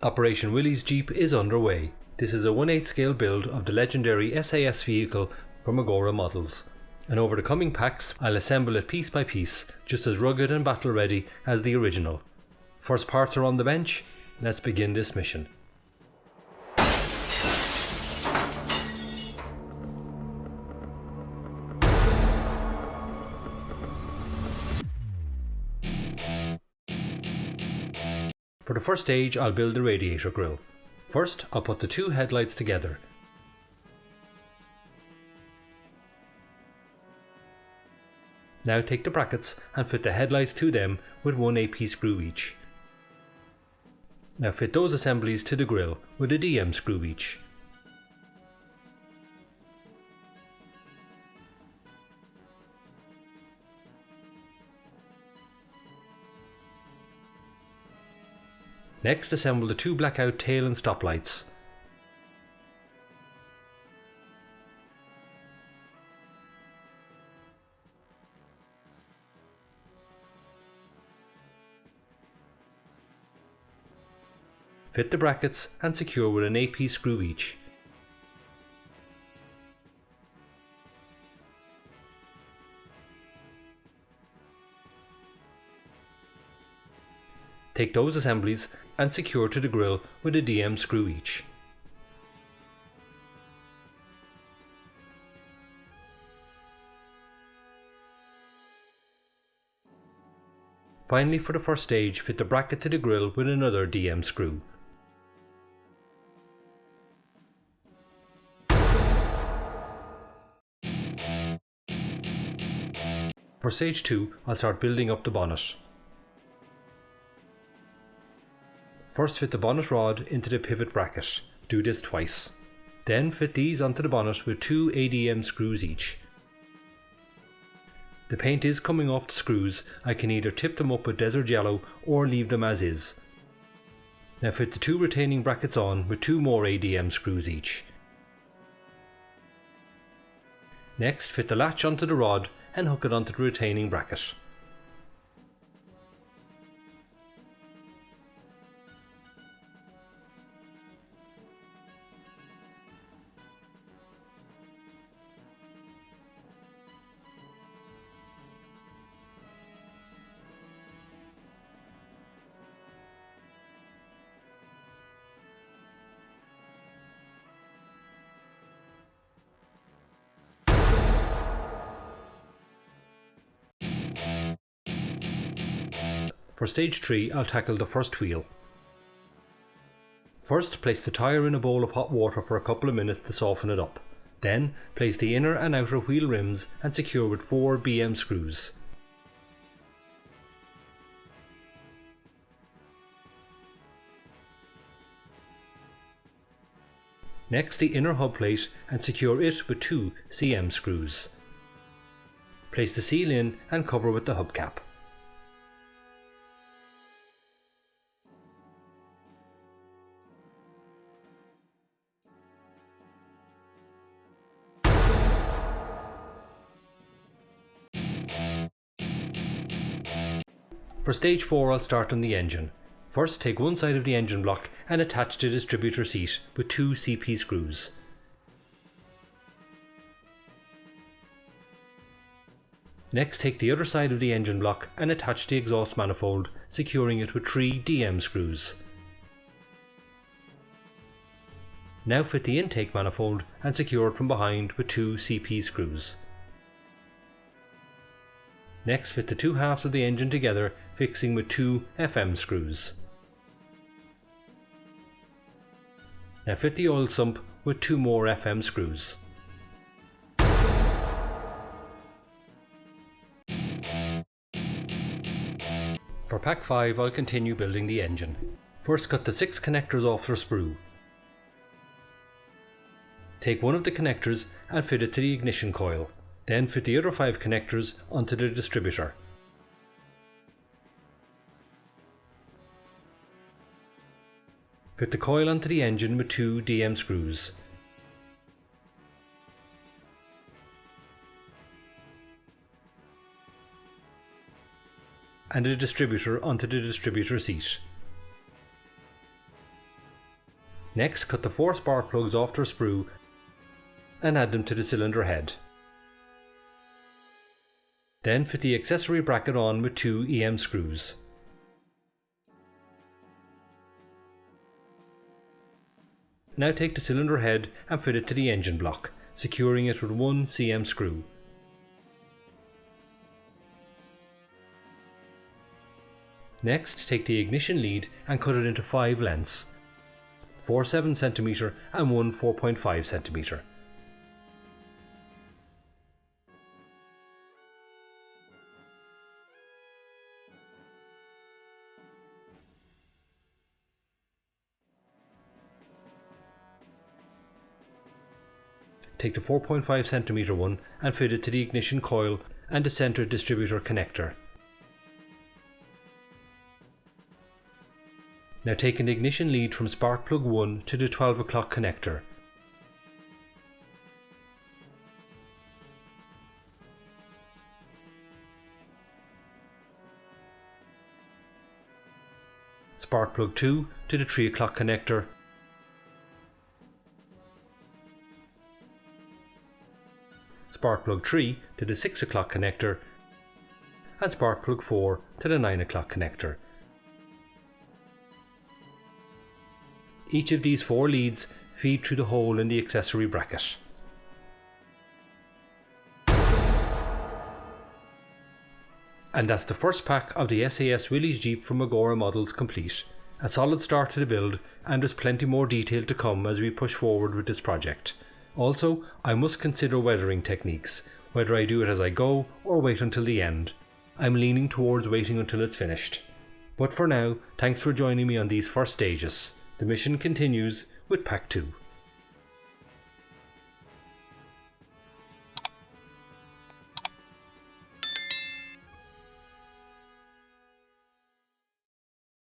Operation Willys Jeep is underway. This is a 1/8 scale build of the legendary SAS vehicle from Agora Models, and over the coming packs I'll assemble it piece by piece, just as rugged and battle ready as the original. First parts are on the bench, let's begin this mission. For the first stage, I'll build the radiator grille. First, I'll put the two headlights together. Now take the brackets and fit the headlights to them with one AP screw each. Now fit those assemblies to the grille with a DM screw each. Next, assemble the two blackout tail and stop lights. Fit the brackets and secure with an AP screw each. Take those assemblies and secure to the grille with a DM screw each. Finally, for the first stage, fit the bracket to the grille with another DM screw. For stage 2, I'll start building up the bonnet. First, fit the bonnet rod into the pivot bracket. Do this twice. Then fit these onto the bonnet with two ADM screws each. The paint is coming off the screws. I can either tip them up with desert yellow or leave them as is. Now fit the two retaining brackets on with two more ADM screws each. Next, fit the latch onto the rod and hook it onto the retaining bracket. For stage 3, I'll tackle the first wheel. First, place the tyre in a bowl of hot water for a couple of minutes to soften it up. Then, place the inner and outer wheel rims and secure with 4 BM screws. Next, the inner hub plate and secure it with 2 CM screws. Place the seal in and cover with the hubcap. For stage 4, I'll start on the engine. First, take one side of the engine block and attach the distributor seat with 2 CP screws. Next, take the other side of the engine block and attach the exhaust manifold, securing it with 3 DM screws. Now fit the intake manifold and secure it from behind with 2 CP screws. Next, fit the two halves of the engine together, fixing with 2 FM screws. Now fit the oil sump with 2 more FM screws. For pack 5, I'll continue building the engine. First, cut the 6 connectors off the sprue. Take one of the connectors and fit it to the ignition coil. Then fit the other 5 connectors onto the distributor. Fit the coil onto the engine with 2 DM screws. And the distributor onto the distributor seat. Next, cut the 4 spark plugs off their sprue and add them to the cylinder head. Then fit the accessory bracket on with 2 EM screws. Now take the cylinder head and fit it to the engine block, securing it with 1 CM screw. Next, take the ignition lead and cut it into 5 lengths, 4 7cm and 1 4.5cm. Take the 4.5cm one and fit it to the ignition coil and the center distributor connector. Now take an ignition lead from spark plug 1 to the 12 o'clock connector. Spark plug 2 to the 3 o'clock connector. Spark plug 3 to the 6 o'clock connector, and spark plug 4 to the 9 o'clock connector. Each of these 4 leads feed through the hole in the accessory bracket. And that's the first pack of the SAS Willys Jeep from Agora Models complete. A solid start to the build, and there's plenty more detail to come as we push forward with this project. Also, I must consider weathering techniques, whether I do it as I go or wait until the end. I'm leaning towards waiting until it's finished. But for now, thanks for joining me on these first stages. The mission continues with Pack 2.